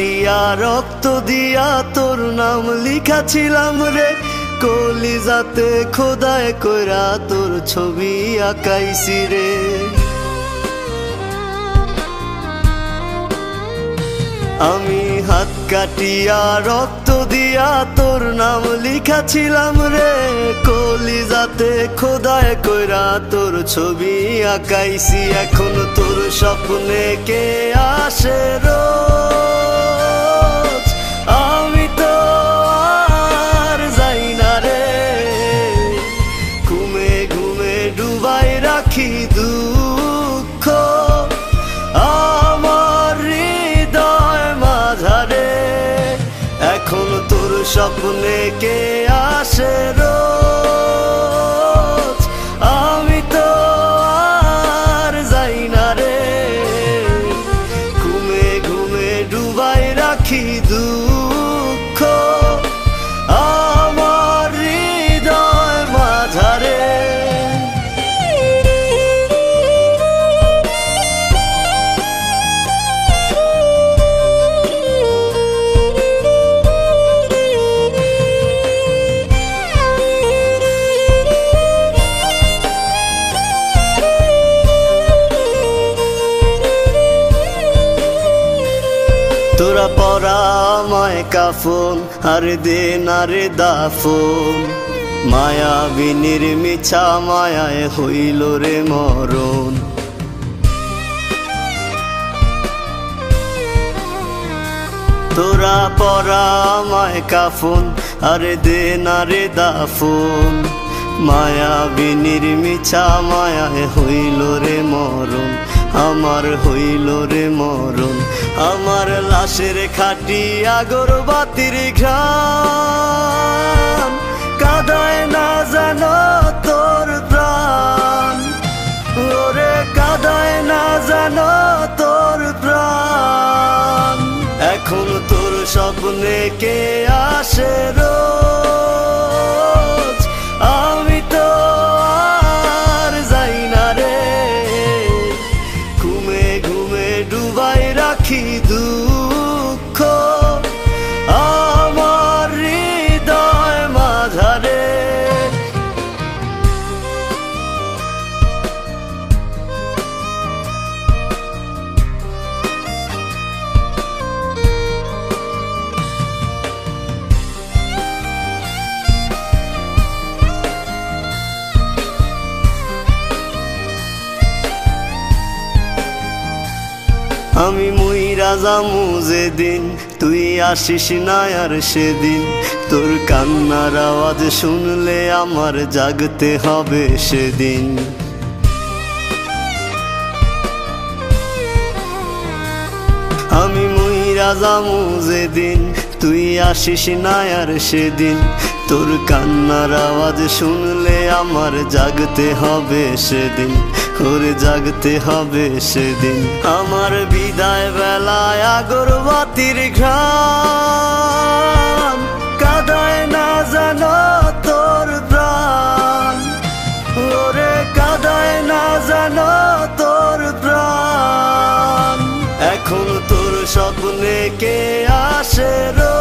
কাটিয়া রক্ত দিয়া তোর নাম লিখাছিলাম রে, কলিজাতে খোদায় কইরা তোর ছবি আঁকাইছি রে। আমি হাত কাটিয়া রক্ত দিয়া তোর নাম লিখাছিলাম রে, কলিজাতে খোদায় কইরা তোর ছবি আঁকাইছি। এখন তোর স্বপ্নে কে আসে রোজ, আমি তো আর যাই না রে। ঘুমে ঘুমে ডুবাই রাখি দুঃখ আমার হৃদয় মাঝারে। এখন তোর স্বপ্নে কে আসে রোজ, আমি তো আর যাই না রে। ঘুমে ঘুমে ডুবাই রাখি দুঃখ আমার হৃদয় মাঝারে। তোরা পরা আমায় কাফন আর দে না রে দাফন, মায়াবিনীর মিছা মায়ায় হইল রে মরণ। তোরা পরা আমায় কাফন আর দে না রে দাফন, মায়াবিনীর মিছা মায়ায় হইল রে মরণ। আমার হইল রে মরণ, আমার লাশের খাটি আগরবাতির ঘ্রাণ কাঁদায় না জানো তোর প্রাণ। ওরে কাঁদায় না জানো তোর প্রাণ। এখন তোর স্বপ্নে কে আসে রোজ, আমি তো আর যাই না রে। ঘুমে ঘুমে ডুবাই রাখি দুঃখ আমার হৃদয় মাঝারে। আমি মুইরা যামু যেদিন, তুই আসিস না আর সেদিন। তোর কান্নার আওয়াজ শুনলে আমার জাগতে হবে সেদিন। আমি মুইরা যামু যেদিন, তুই আসিস না আর সেদিন। তোর কান্নার আওয়াজ শুনলে আমার জাগতে হবে সেদিন, ওরে জাগতে হবে সেদিন। আমার বিদায় বেলায় আগরবাতির ঘ্রাণ কাঁদায় না জানো তোর প্রাণ। ওরে কাঁদায় না জানো তোর প্রাণ। এখন তোর স্বপ্নে কে আসে রোজ,